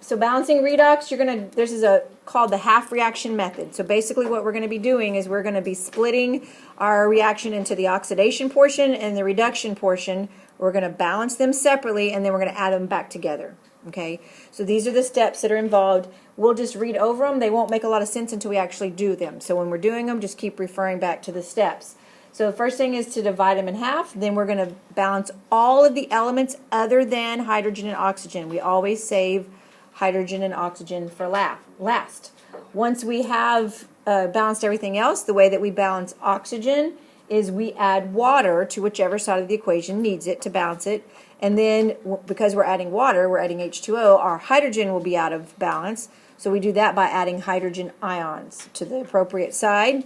So balancing redox, this is called the half reaction method. So basically what we're going to be doing is we're going to be splitting our reaction into the oxidation portion and the reduction portion. We're going to balance them separately, and then we're going to add them back together. Okay, so these are the steps that are involved. We'll just read over them. They won't make a lot of sense until we actually do them. So when we're doing them, just keep referring back to the steps. So the first thing is to divide them in half. Then we're going to balance all of the elements other than hydrogen and oxygen. We always save hydrogen and oxygen for last. Once we have balanced everything else, the way that we balance oxygen is we add water to whichever side of the equation needs it to balance it. And then because we're adding water, we're adding H2O, our hydrogen will be out of balance. So we do that by adding hydrogen ions to the appropriate side.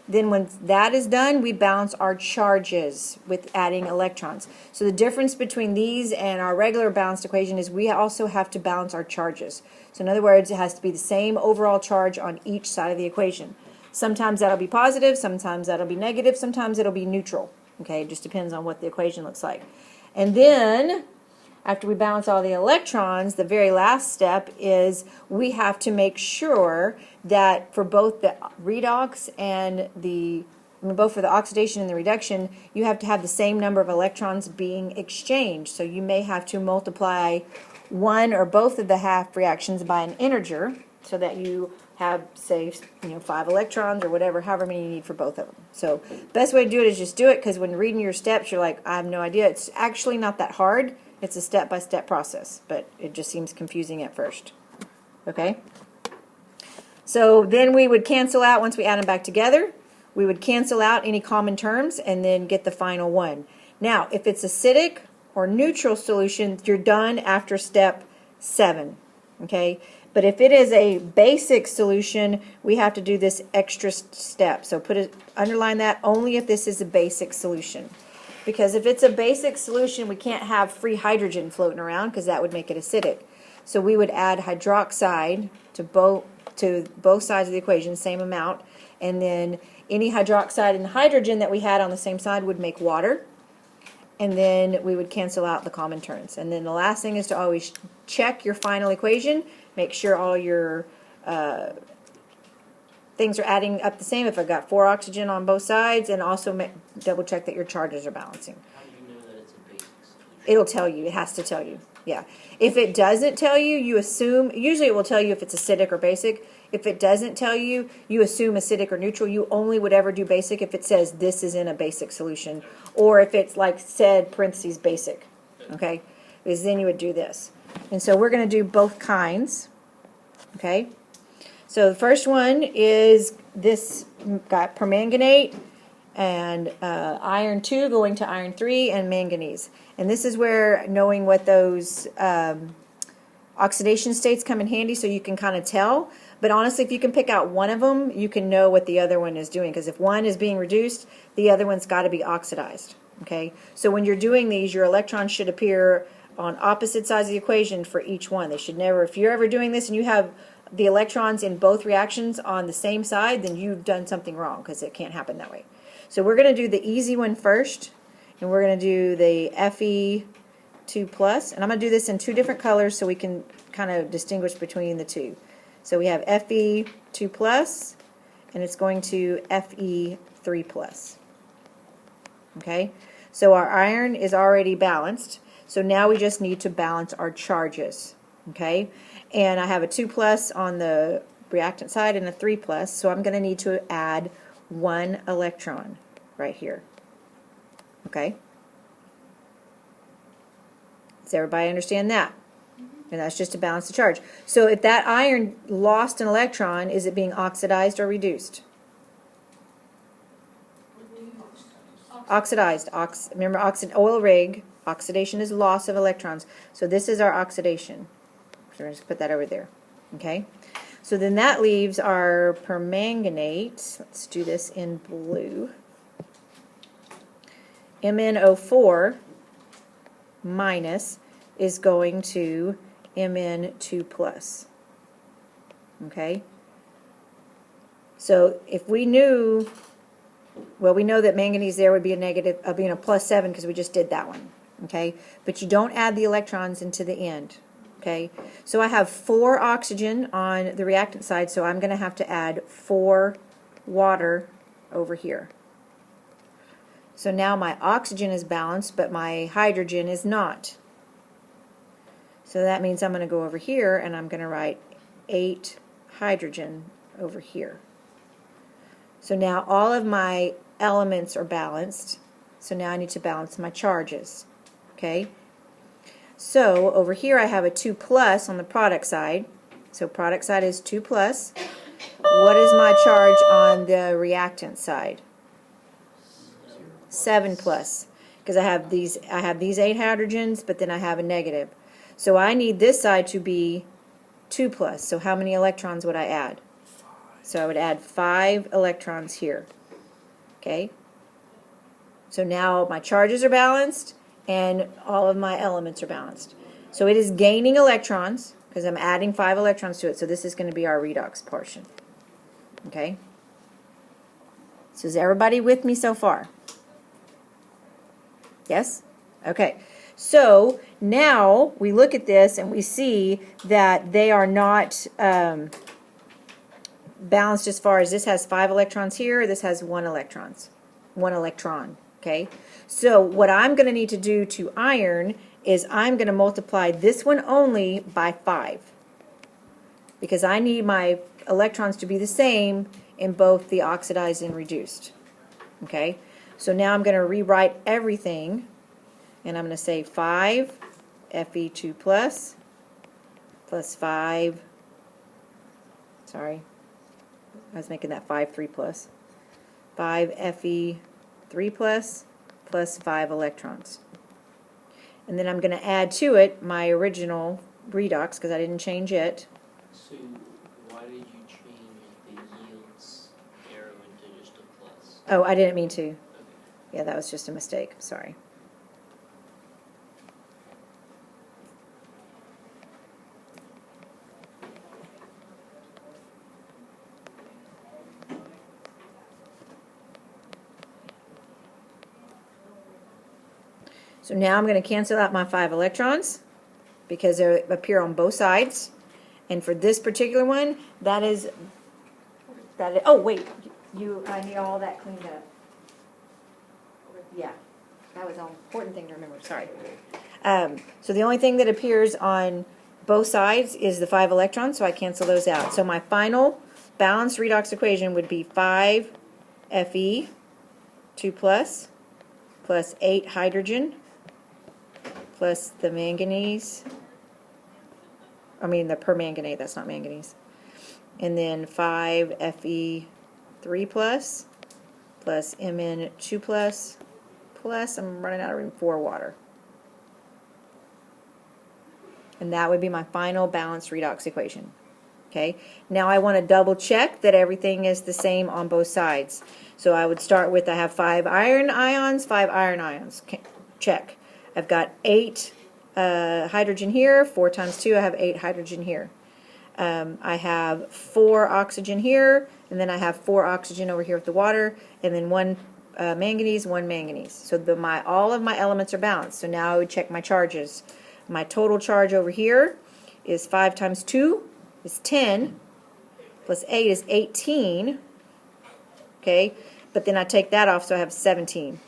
Then when that is done, we balance our charges with adding electrons. So the difference between these and our regular balanced equation is we also have to balance our charges. So in other words, it has to be the same overall charge on each side of the equation. Sometimes that'll be positive, sometimes that'll be negative, sometimes it'll be neutral. Okay, it just depends on what the equation looks like. And then after we balance all the electrons, the very last step is we have to make sure that for both the redox and both for the oxidation and the reduction, you have to have the same number of electrons being exchanged. So you may have to multiply one or both of the half reactions by an integer so that you have, say, 5 electrons or whatever, however many you need for both of them. So best way to do it is just do it, because when reading your steps, you're like, I have no idea. It's actually not that hard. It's a step-by-step process, but it just seems confusing at first. Okay? So then we would cancel out, once we add them back together, we would cancel out any common terms and then get the final one. Now, if it's acidic or neutral solution, you're done after step 7. Okay? But if it is a basic solution, we have to do this extra step. So underline that only if this is a basic solution. Because if it's a basic solution, we can't have free hydrogen floating around because that would make it acidic. So we would add hydroxide to both sides of the equation, same amount, and then any hydroxide and hydrogen that we had on the same side would make water, and then we would cancel out the common terms. And then the last thing is to always check your final equation, make sure all your things are adding up the same. If I've got 4 oxygen on both sides, and also double check that your charges are balancing. How do you know that it's a basic solution? It'll tell you. It has to tell you. Yeah. If it doesn't tell you, you assume, usually it will tell you if it's acidic or basic. If it doesn't tell you, you assume acidic or neutral. You only would ever do basic if it says this is in a basic solution, or if it's like said parentheses basic. Okay? Because then you would do this. And so we're going to do both kinds. Okay? So the first one is this, got permanganate and iron 2 going to iron 3 and manganese. And this is where knowing what those oxidation states come in handy, so you can kind of tell. But honestly, if you can pick out one of them, you can know what the other one is doing. Because if one is being reduced, the other one's got to be oxidized. Okay? So when you're doing these, your electrons should appear on opposite sides of the equation for each one. They should never, if you're ever doing this and you have the electrons in both reactions on the same side, then you've done something wrong, because it can't happen that way. So we're going to do the easy one first, and we're going to do the Fe2+, and I'm going to do this in 2 different colors so we can kind of distinguish between the two. So we have Fe2+, and it's going to Fe3+. Okay? So our iron is already balanced, so now we just need to balance our charges. Okay? And I have a 2+ on the reactant side and a 3+, so I'm going to need to add 1 electron right here. Okay? Does everybody understand that? And that's just to balance the charge. So if that iron lost an electron, is it being oxidized or reduced? Oxidized. Remember, oil rig, oxidation is loss of electrons. So this is our oxidation. So we're going to put that over there. Okay? So then that leaves our permanganate. Let's do this in blue. MnO4 minus is going to Mn2+. Okay? So if we knew, well, we know that manganese there would be a negative, +7 because we just did that one. Okay? But you don't add the electrons into the end. Okay, so I have 4 oxygen on the reactant side, so I'm going to have to add 4 water over here. So now my oxygen is balanced, but my hydrogen is not. So that means I'm going to go over here and I'm going to write 8 hydrogen over here. So now all of my elements are balanced. So now I need to balance my charges. Okay? So over here I have a 2 plus on the product side. So product side is 2 plus. What is my charge on the reactant side? 7 plus. Because I have these 8 hydrogens, but then I have a negative. So I need this side to be 2 plus. So how many electrons would I add? So I would add 5 electrons here. Okay? So now my charges are balanced and all of my elements are balanced. So it is gaining electrons because I'm adding 5 electrons to it. So this is going to be our redox portion. Okay? So is everybody with me so far? Yes? Okay. So now we look at this and we see that they are not balanced as far as this has 5 electrons here, this has 1 electron. Okay? So what I'm going to need to do to iron is I'm going to multiply this one only by 5. Because I need my electrons to be the same in both the oxidized and reduced. Okay? So now I'm going to rewrite everything, and I'm going to say 5 Fe2 plus 5, sorry, I was making that 5 3 plus, 5 Fe3 plus 5 electrons. And then I'm going to add to it my original redox because I didn't change it. So why did you change the yields arrow into just a plus? Oh, I didn't mean to. Okay. Yeah, that was just a mistake. Sorry. So now I'm going to cancel out my 5 electrons because they appear on both sides. And for this particular one, that is oh wait, I need all that cleaned up. Yeah, that was an important thing to remember. Sorry. So the only thing that appears on both sides is the 5 electrons, so I cancel those out. So my final balanced redox equation would be 5 Fe 2 plus 8 hydrogen plus the manganese. I mean the permanganate, that's not manganese. And then 5 Fe3 plus Mn2 plus I'm running out of room, 4 water. And that would be my final balanced redox equation. Okay. Now I want to double check that everything is the same on both sides. So I would start with, I have 5 iron ions, 5 iron ions. Okay. Check. I've got 8 hydrogen here, 4 times 2, I have 8 hydrogen here. I have 4 oxygen here, and then I have 4 oxygen over here with the water, and then 1 manganese, 1 manganese. So all of my elements are balanced. So now I would check my charges. My total charge over here is 5 times 2 is 10, plus 8 is 18. Okay, but then I take that off, so I have 17.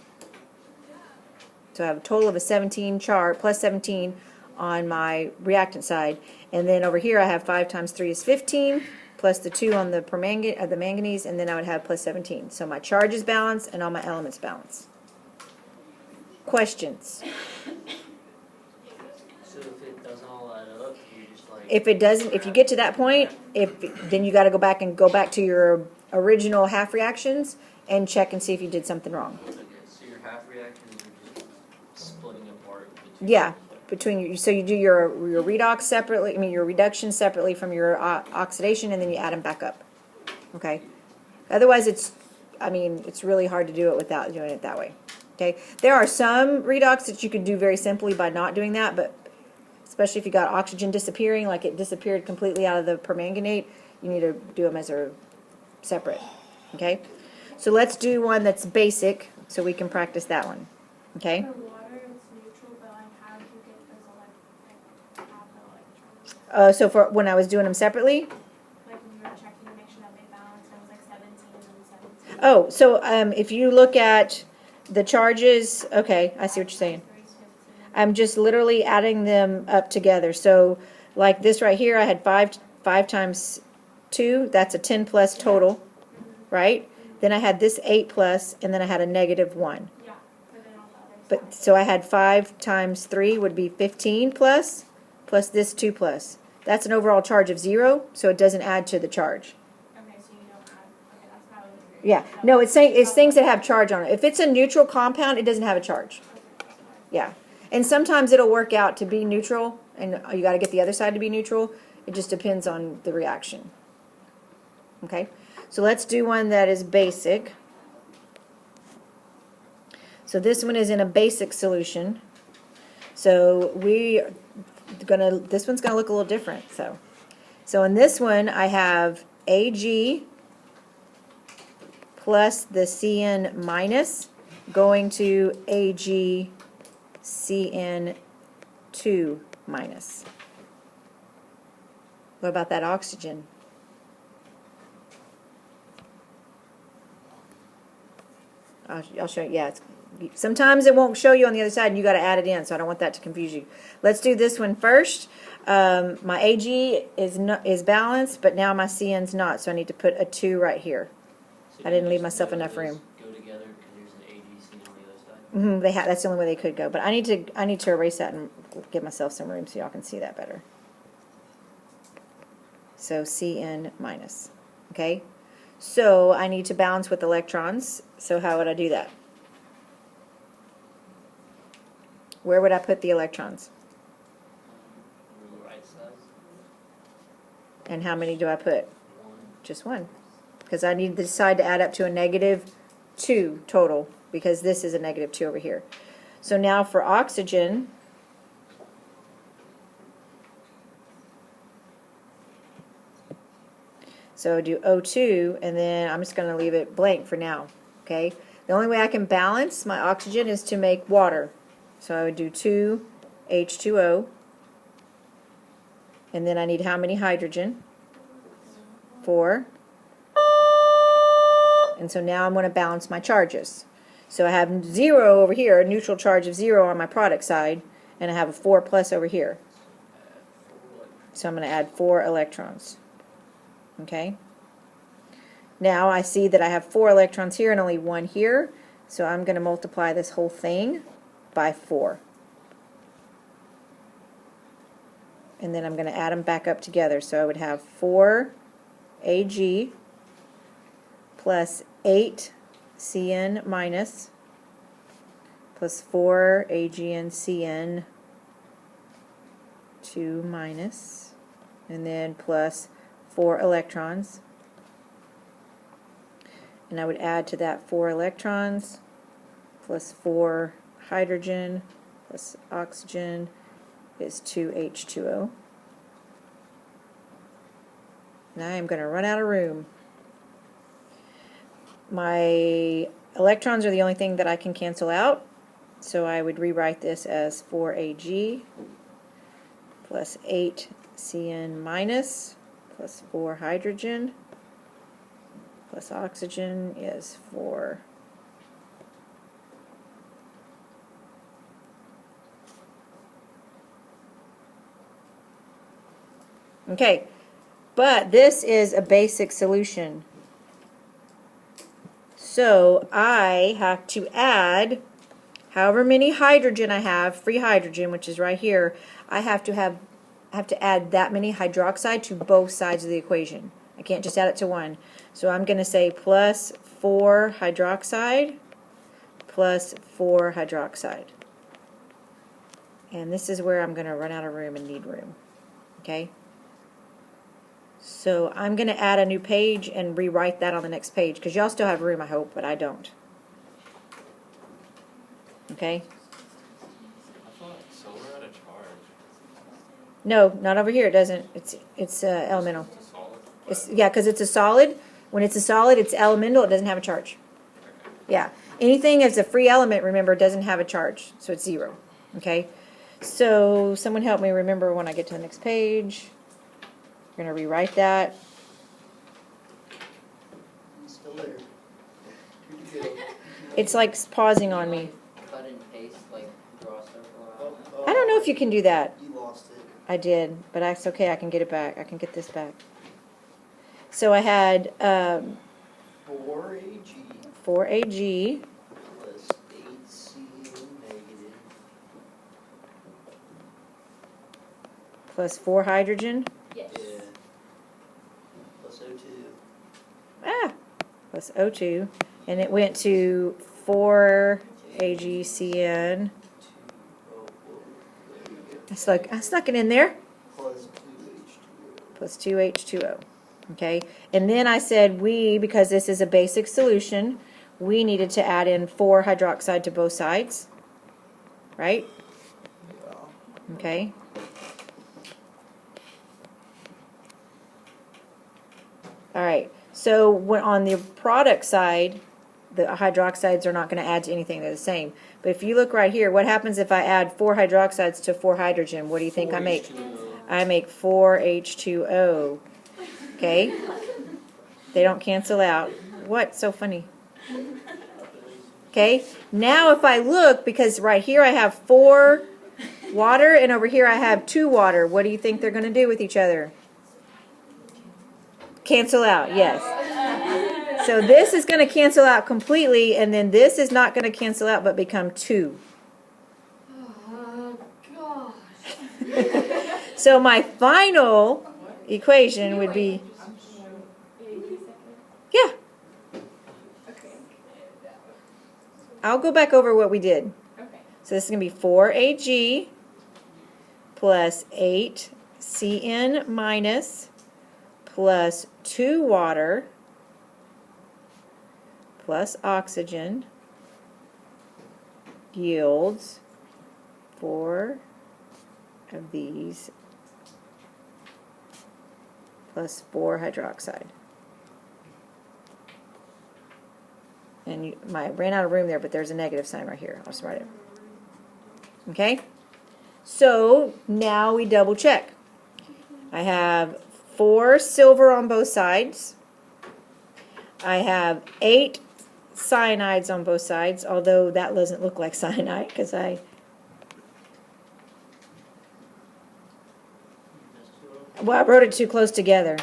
So I have a total of a 17 charge, plus 17 on my reactant side. And then over here I have 5 times 3 is 15, plus the 2 on the manganese, and then I would have plus 17. So my charge is balanced and all my elements balanced. Questions? So if it doesn't all add up, you just like... If it doesn't, if you get to that point, then you got to go back to your original half reactions and check and see if you did something wrong. Okay, so your half reactions are just splitting apart between... Yeah, so you do your redox separately, your reduction separately from your oxidation, and then you add them back up. Okay? Otherwise, it's really hard to do it without doing it that way. Okay? There are some redox that you could do very simply by not doing that, but especially if you got oxygen disappearing, like it disappeared completely out of the permanganate, you need to do them as a separate. Okay? So let's do one that's basic so we can practice that one. Okay? For water, it's neutral, but like how do you get those half the electrons? So for when I was doing them separately. Like when you were checking to make sure that they balanced, it was like 17 and 17. Oh, so if you look at the charges, okay, I see what you're saying. Three is 15. I'm just literally adding them up together. So like this right here, I had 5 times 2, that's a 10 plus total, right? Then I had this 8 plus, and then I had a negative 1. Yeah, but then all the others. But so I had 5 times 3 would be 15 plus this 2 plus. That's an overall charge of 0, so it doesn't add to the charge. Okay, so you don't add. Okay, that's probably. Yeah, no, it's saying it's things that have charge on it. If it's a neutral compound, it doesn't have a charge. Yeah, and sometimes it'll work out to be neutral, and you got to get the other side to be neutral. It just depends on the reaction. Okay, so let's do one that is basic. So this one is in a basic solution. So this one's gonna look a little different. So in this one, I have Ag plus the Cn minus going to AgCN2 minus. What about that oxygen? I'll show you. Yeah, sometimes it won't show you on the other side, and you got to add it in, so I don't want that to confuse you. Let's do this one first. My Ag is balanced, but now my Cn's not, so I need to put a 2 right here. So I you didn't leave just myself let enough those room. Go together because there's an AgC on the other side. That's the only way they could go. But I need to erase that and give myself some room so y'all can see that better. So Cn minus. Okay. So I need to balance with electrons. So how would I do that? Where would I put the electrons? On the right side, And how many do I put? 1. Just 1. Because I need this side to add up to a negative 2 total, because this is a negative 2 over here. So now for oxygen, so do O2, and then I'm just going to leave it blank for now. Okay. The only way I can balance my oxygen is to make water. So I would do 2 H2O, and then I need how many hydrogen? 4. And so now I'm going to balance my charges. So I have 0 over here, a neutral charge of 0 on my product side, and I have a 4 plus over here. So I'm going to add 4 electrons. Okay. Now I see that I have 4 electrons here and only 1 here, so I'm going to multiply this whole thing by 4. And then I'm going to add them back up together. So I would have 4 Ag plus 8 Cn minus plus 4 AgNCN 2 minus, and then plus 4 electrons. And I would add to that 4 electrons plus 4 hydrogen plus oxygen is 2 H2O. Now I'm going to run out of room. My electrons are the only thing that I can cancel out, so I would rewrite this as 4Ag plus 8 Cn minus plus 4 hydrogen plus oxygen is 4. Okay, but this is a basic solution. So I have to add however many hydrogen I have, free hydrogen, which is right here. I have to add that many hydroxide to both sides of the equation. I can't just add it to one. So I'm going to say plus 4 hydroxide plus 4 hydroxide. And this is where I'm going to run out of room and need room. Okay? So I'm going to add a new page and rewrite that on the next page, because y'all still have room, I hope, but I don't. Okay? I thought solar had a charge. No, not over here. It doesn't. It's elemental. It's a solid. It's, yeah, because it's a solid. When it's a solid, it's elemental. It doesn't have a charge. Yeah. Anything that's a free element, remember, doesn't have a charge. So it's 0. Okay? So someone help me remember when I get to the next page. We're going to rewrite that. It's still there. Here you go. It's like pausing on me. Cut and paste, like draw a circle out. I don't know if you can do that. You lost it. I did, but that's okay. I can get it back. I can get this back. So I had 4Ag 4Ag plus 8Cn negative plus 4 hydrogen. Yes. yeah, plus O2. Plus O2. And it went to 4 AgCN. Oh, whoa, there you go. It's like, I snuck it in there. Plus 2H2O. Plus 2H2O. Okay. And then I said because this is a basic solution, we needed to add in 4 hydroxide to both sides. Right? Yeah. Okay. All right. So when on the product side, the hydroxides are not going to add to anything. They're the same. But if you look right here, what happens if I add 4 hydroxides to 4 hydrogen? What do you think I make? 4H2O. I make 4H2O. Okay? They don't cancel out. What? So funny. Okay? Now if I look, because right here I have 4 water and over here I have 2 water, what do you think they're going to do with each other? Cancel out, yes. So this is going to cancel out completely, and then this is not going to cancel out but become 2. Oh, gosh. So my final equation would be, yeah, Okay. I'll go back over what we did. Okay. So this is going to be 4Ag plus 8Cn minus plus 2 water plus oxygen yields 4 of these plus 4 hydroxide. And I ran out of room there, but there's a negative sign right here. I'll just write it. Okay? So now we double check. I have 4 silver on both sides. I have 8 cyanides on both sides, although that doesn't look like cyanide because well, I wrote it too close together.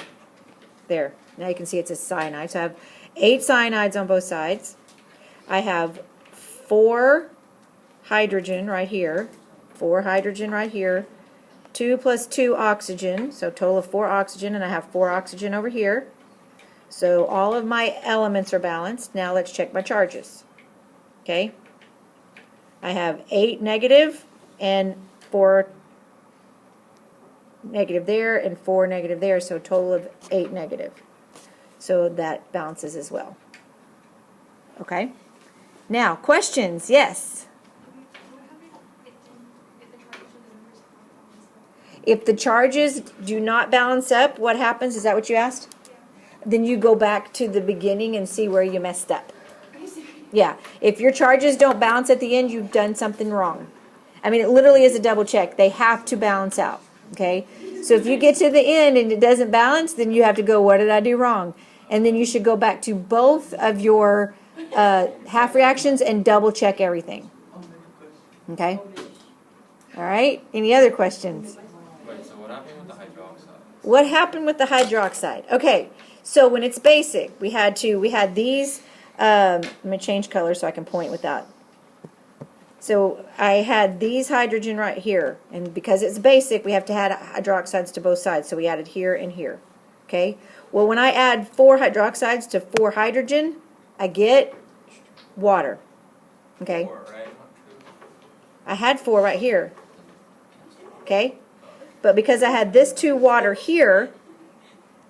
There. Now you can see it says cyanide. So I have 8 cyanides on both sides. I have 4 hydrogen right here. 4 hydrogen right here. 2 plus 2 oxygen. So total of 4 oxygen, and I have 4 oxygen over here. So all of my elements are balanced. Now let's check my charges. Okay? I have 8 negative and 4 negative there and 4 negative there, so a total of 8 negative. So that balances as well. Okay? Now, questions? Yes? If the charges do not balance up, what happens? Is that what you asked? Then you go back to the beginning and see where you messed up. Yeah. If your charges don't balance at the end, you've done something wrong. I mean, it literally is a double check. They have to balance out. Okay? So if you get to the end and it doesn't balance, then you have to go, what did I do wrong? And then you should go back to both of your half reactions and double check everything. Okay? All right? Any other questions? Wait, so what happened with the hydroxide? What happened with the hydroxide? Okay, so when it's basic, we had these, let me change color so I can point with that. So I had these hydrogen right here, and because it's basic, we have to add hydroxides to both sides, so we added here and here. Okay, well when I add 4 hydroxides to 4 hydrogen, I get water. Okay, 4, right? Not true. I had 4 right here. Okay, but because I had this 2 water here,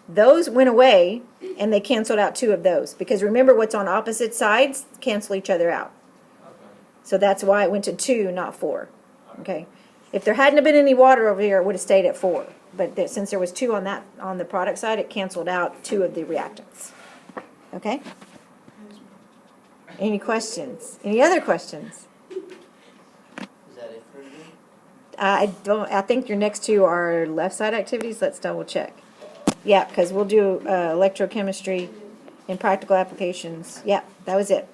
those went away and they canceled out 2 of those. Because remember, what's on opposite sides cancel each other out. Okay. So that's why it went to 2, not 4. Okay, if there hadn't been any water over here, it would have stayed at 4. But since there was 2 on the product side, it canceled out 2 of the reactants. Okay. Any questions? Any other questions? Is that it for today? I don't, I think your next two are left side activities. Let's double check. Yeah, because we'll do electrochemistry and practical applications. Yeah, that was it.